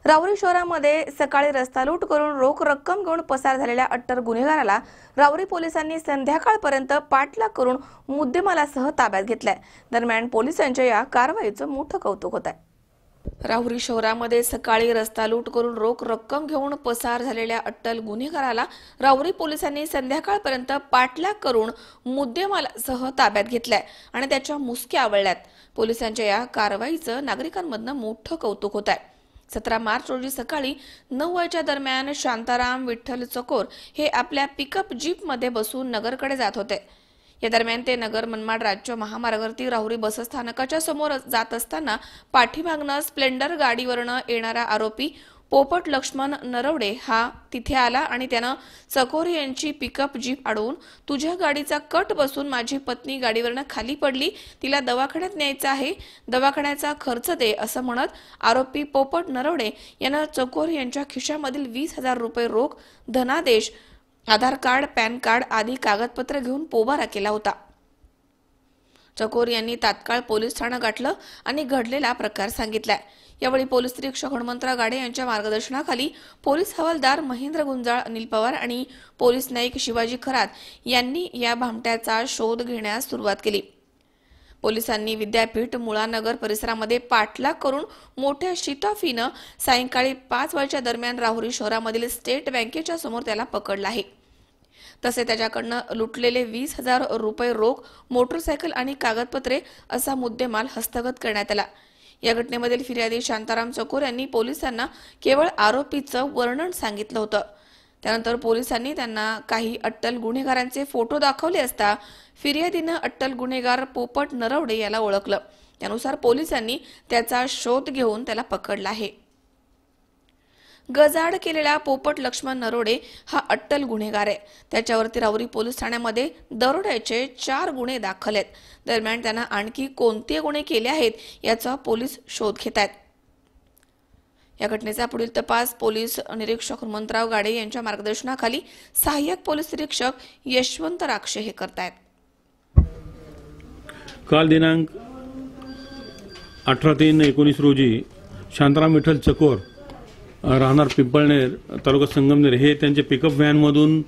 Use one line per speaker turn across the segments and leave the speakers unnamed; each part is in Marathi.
राहुरी शहरामध्ये सकाळी रस्ता लूट करून रोख रक्कम घेऊन पसार झालेल्या अट्टर गुन्हेगाराला राहुरी पोलिसांनी संध्याकाळपर्यंत पाठलाग करून मुद्देमालासह ताब्यात घेतलाय। दरम्यान पोलिसांच्या या कारवाईचं मोठं कौतुक होत आहे। राहुरी शहरामध्ये सकाळी रस्ता लूट करून रोख रक्कम घेऊन पसार झालेल्या अट्टल गुन्हेगाराला राहुरी पोलिसांनी संध्याकाळपर्यंत पाठलाग करून मुद्देमालासह ताब्यात घेतलाय आणि त्याच्या मुसक्या आवळल्यात। पोलिसांच्या या कारवाईचं नागरिकांमधनं मोठं कौतुक होत आहे। 17 मार्च रोजी सकाळी 9 वाजेच्या दरम्यान शांताराम विठ्ठल चकोर हे आपल्या पिकअप जीप मध्ये बसून नगरकडे जात होते। या दरम्यान ते नगर मनमाड राज्य महामार्गावरती राहुरी बसस्थानकाच्या समोर जात असताना पाठीमागनं स्प्लेंडर गाडीवरनं येणारा आरोपी पोपट लक्ष्मण नरवडे हा तिथे आला आणि त्यानं चकोर यांची पिकअप जीप अडवून तुझ्या गाडीचा कट बसून माझी पत्नी गाडीवरनं खाली पडली, तिला दवाखान्यात न्यायचं आहे, दवाखान्याचा खर्च दे असं म्हणत आरोपी पोपट नरवडे यानं चकोर यांच्या खिशामधील 20,000 रुपये रोख, धनादेश, आधार कार्ड, पॅन कार्ड आदी कागदपत्र घेऊन पोबारा केला होता। चकोर यांनी तात्काळ पोलीस ठाणं गाठलं आणि घडलेला प्रकार सांगितलाय। यावेळी पोलीस निरीक्षक हनुमंतराव गाडे यांच्या मार्गदर्शनाखाली पोलीस हवालदार महेंद्र गुंजाळ, अनिल पवार आणि पोलीस नाईक शिवाजी खरात यांनी या भामट्याचा शोध घेण्यास सुरुवात केली। पोलिसांनी विद्यापीठ, मुळानगर परिसरामध्ये पाठलाग करून मोठ्या शिटाफीनं सायंकाळी 5 वाजेच्या दरम्यान राहुरी शहरामधील स्टेट बँकेच्या समोर त्याला पकडलं आहे। तसे त्याच्याकडनं लुटलेले 20,000 रुपये रोख, मोटरसायकल आणि कागदपत्रे असा मुद्देमाल हस्तगत करण्यात आला। या घटनेमधील फिर्यादी शांताराम चकोर यांनी पोलिसांना केवळ आरोपीचं वर्णन सांगितलं होतं। त्यानंतर पोलिसांनी त्यांना काही अट्टल गुन्हेगारांचे फोटो दाखवले असता फिर्यादीनं अट्टल गुन्हेगार पोपट नरवडे याला ओळखलं। त्यानुसार पोलिसांनी त्याचा शोध घेऊन त्याला पकडला आहे। गजाड केलेला पोपट लक्ष्मण नरवडे हा अट्टल गुन्हेगार आहे। त्याच्यावरती राहुरी पोलीस ठाण्यामध्ये दरोड्याचे 4 गुन्हे दाखल आहेत। दरम्यान त्यांना आणखी कोणते गुन्हे केले आहेत याचा पोलीस शोध घेत आहेत। या घटनेचा पुढील तपास पोलीस निरीक्षक हनुमंतराव गाडे यांच्या मार्गदर्शनाखाली सहाय्यक पोलीस निरीक्षक यशवंत राक्षे हे करतायत।
काल दिनांक 18/3/19 रोजी शांताराम विठ्ठल चकोर राहणार पिंपळनेर, तालुका संगमनेर हे त्यांच्या पिकअप व्हॅनमधून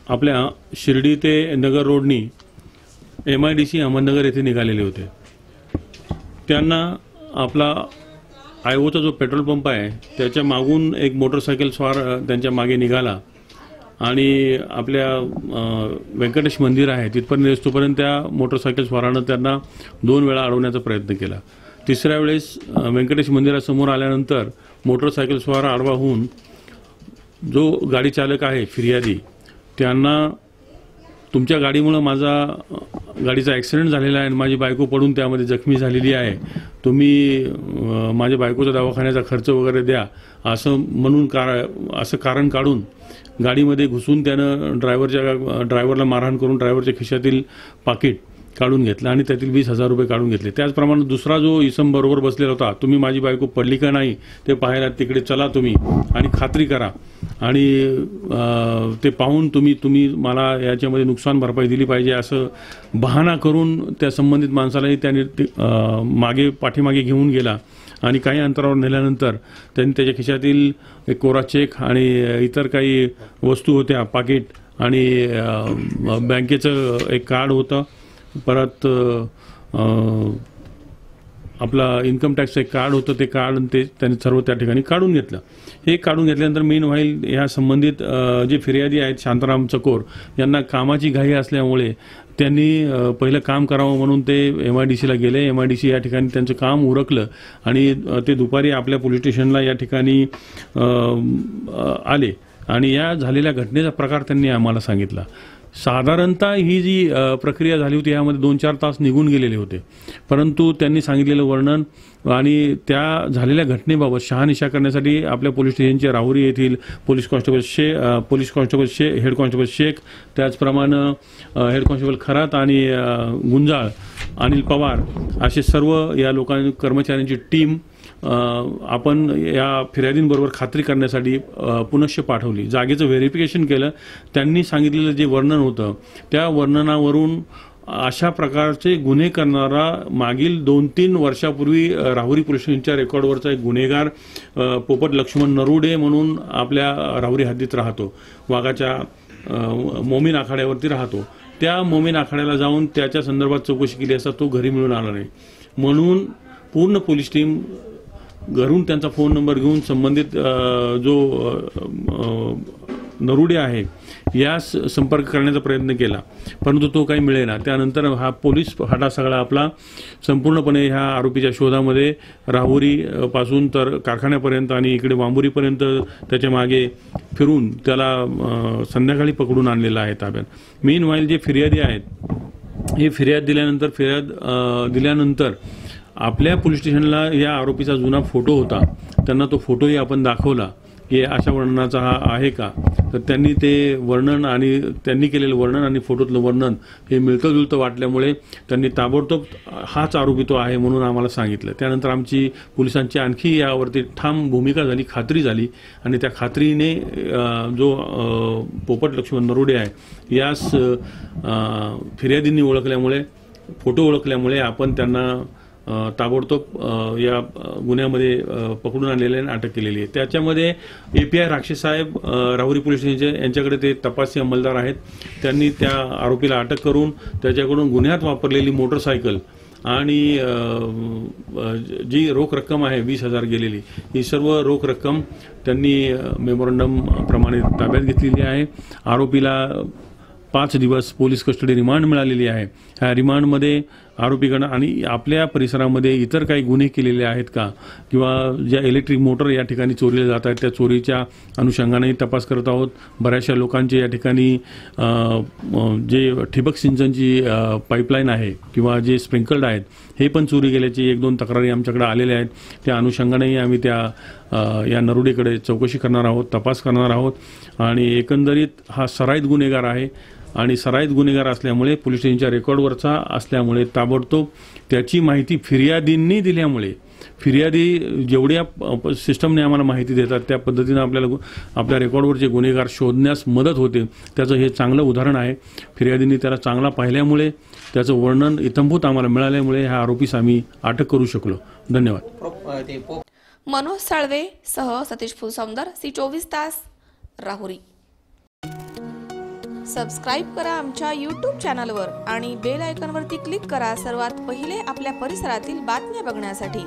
आपल्या शिर्डी ते नगर रोडनी MIDC अहमदनगर येथे निघालेले होते। त्यांना आपला आयओचा जो पेट्रोल पंप आहे त्याच्या मागून एक मोटरसायकल स्वार त्यांच्या मागे निघाला आणि आपल्या व्यंकटेश मंदिर आहे तिथपर्यंत येतोपर्यंत त्या मोटरसायकल स्वारानं त्यांना 2 वेळा अडवण्याचा प्रयत्न केला। तिसऱ्या वेळेस व्यंकटेश मंदिरासमोर आल्यानंतर मोटरसायकल स्वार आडवा होऊन जो गाडी चालक आहे फिर्यादी त्यांना तुमच्या गाडीमुळे गाडीचा ॲक्सिडेंट झालेला आहे आणि माझी बायको पडून त्यामध्ये जखमी झालेली आहे, तुम्ही माझ्या बायकोचा दवाखान्याचा खर्च वगैरे द्या असं म्हणून असं कारण काढून गाडीमध्ये घुसून त्यानं ड्रायव्हरला मारहाण करून ड्रायव्हरच्या खिशातील पाकिट काढून घेतलं आणि त्यातील 20,000 रुपये काढून घेतले। त्याचप्रमाणे दुसरा जो इसम बरोबर बसलेला होता, तुम्ही माझी बायको पडली का नाही ते पाहायला तिकडे चला तुम्ही आणि खात्री करा आणि ते पाहून तुम्ही मला याच्यामध्ये नुकसान भरपाई दिली पाहिजे असं बहाणा करून त्या संबंधित माणसालाही त्याने पाठीमागे घेऊन गेला आणि काही अंतरावर नेल्यानंतर त्यांनी त्याच्या खिशातील एक कोरा चेक आणि इतर काही वस्तू होत्या, पाकिट आणि बँकेचं एक कार्ड होतं, परत आपला इन्कम टॅक्सचं एक कार्ड होतं, ते कार्ड त्यांनी सर्व त्या ठिकाणी काढून घेतलं। हे काढून घेतल्यानंतर मीन व्हाईल ह्या संबंधित जे फिर्यादी आहेत शांताराम चकोर यांना कामाची घाई असल्यामुळे त्यांनी पहिलं काम करावं म्हणून ते MIDCला गेले। MIDC या ठिकाणी त्यांचं काम उरकलं आणि ते दुपारी आपल्या पोलीस स्टेशनला या ठिकाणी आले आणि या झालेल्या घटनेचा प्रकार त्यांनी आम्हाला सांगितला। साधारणतः ही जी प्रक्रिया झाली होती यामध्ये 2-4 तास निघून गेलेले होते, परंतु त्यांनी सांगितलेलं वर्णन आणि त्या झालेल्या घटनेबाबत शहानिशा करण्यासाठी आपल्या पोलीस स्टेशनचे राहुरी येथील police constable head constable Shaikh, त्याचप्रमाणे हेड कॉन्स्टेबल खरात आणि गुंजाळ, अनिल पवार असे सर्व या कर्मचाऱ्यांची टीम आपण या फिर्यादींबरोबर खात्री करण्यासाठी पुनश्च पाठवली। जागेचं व्हेरिफिकेशन केलं। त्यांनी सांगितलेलं जे वर्णन होतं त्या वर्णनावरून अशा प्रकारचे गुन्हे करणारा मागील 2-3 वर्षापूर्वी राहुरी पोलीस स्टेशनच्या रेकॉर्डवरचा एक गुन्हेगार पोपट लक्ष्मण नरुडे म्हणून आपल्या राहुरी हद्दीत राहतो. वाघाच्या मोमीन आखाड्यावरती राहतो. त्या मोमीन आखाड्याला जाऊन त्याच्या संदर्भात चौकशी केली असता तो घरी मिळून आला नाही. म्हणून पूर्ण पोलीस टीम घरून त्यांचा फोन नंबर घेऊन संबंधित जो नरुडे आहे यास संपर्क करण्याचा प्रयत्न केला, परंतु तो काही मिळेना. त्यानंतर हा पोलीस फाटा सगळा आपला संपूर्णपणे ह्या आरोपीच्या शोधामध्ये राहुरी पासून तर कारखान्यापर्यंत आणि इकडे वांबुरीपर्यंत त्याच्या मागे फिरून त्याला संध्याकाळी पकडून आणलेला आहे ताब्यात. मीनवाईल जे फिर्यादी आहेत हे फिर्याद दिल्यानंतर आपल्या पोलीस स्टेशनला या आरोपीचा जुना फोटो होता. त्यांना तो फोटोही आपण दाखवला की अशा वर्णनाचा हा आहे का, तर त्यांनी ते वर्णन आणि त्यांनी केलेलं वर्णन आणि फोटोतलं वर्णन हे मिळतं जुळतं वाटल्यामुळे त्यांनी ताबडतोब हाच आरोपी तो आहे म्हणून आम्हाला सांगितलं. त्यानंतर आमची पोलिसांची आणखी यावरती ठाम भूमिका झाली, खात्री झाली आणि त्या खात्रीने जो पोपट लक्ष्मण नरुडे आहे यास फिर्यादींनी ओळखल्यामुळे, फोटो ओळखल्यामुळे आपण त्यांना ताबडतोब या गुन्ह्यामध्ये पकडून आणलेले आणि अटक केलेली आहे. त्याच्यामध्ये API राक्षस साहेब राहुरी पोलीस स्टेशनचे यांच्याकडे ते तपासी अंमलदार आहेत. त्यांनी त्या आरोपीला अटक करून त्याच्याकडून गुन्ह्यात वापरलेली मोटरसायकल आणि जी रोख रक्कम आहे 20,000 गेलेली, ही सर्व रोख रक्कम त्यांनी मेमोरंडम प्रमाणे ताब्यात घेतलेली आहे. आरोपीला 5 दिवस पोलीस कस्टडी रिमांड मिळालेली आहे. ह्या रिमांडमध्ये आरोपीकडं आणि आपल्या परिसरामध्ये इतर काही गुन्हे केलेले आहेत का किंवा ज्या इलेक्ट्रिक मोटर या ठिकाणी चोरीला जात आहेत त्या चोरीच्या अनुषंगानेही तपास करत आहोत. बऱ्याचशा लोकांचे या ठिकाणी जे ठिबक सिंचनची पाईपलाईन आहे किंवा जे स्प्रिंकल्ड आहेत हे पण चोरी गेल्याची 1-2 तक्रारी आमच्याकडे आलेल्या आहेत. त्या अनुषंगानेही आम्ही या नरुडेकडे चौकशी करणार आहोत, तपास करणार आहोत. आणि एकंदरीत हा सराईत गुन्हेगार आहे आणि सराईत गुन्हेगार असल्यामुळे पोलीस स्टेशनच्या रेकॉर्डवरचा असल्यामुळे ताबडतोब त्याची माहिती फिर्यादींनी दिल्यामुळे, फिर्यादी जेवढ्या सिस्टमने आम्हाला माहिती देतात त्या पद्धतीनं आपल्या रेकॉर्डवरचे गुन्हेगार शोधण्यास मदत होते. त्याचं हे चांगलं उदाहरण आहे. फिर्यादींनी त्याला चांगला पाहिल्यामुळे, त्याचं वर्णन इत्थंभूत आम्हाला मिळाल्यामुळे ह्या आरोपीस आम्ही अटक करू शकलो. धन्यवाद.
मनोज साळवे सह सतीश फुलसौंदर, C24 तास, राहुरी. सबस्क्राईब करा आमच्या YouTube चॅनलवर आणि बेल आयकॉनवरती क्लिक करा सर्वात पहिले आपल्या परिसरातील बातम्या बघण्यासाठी.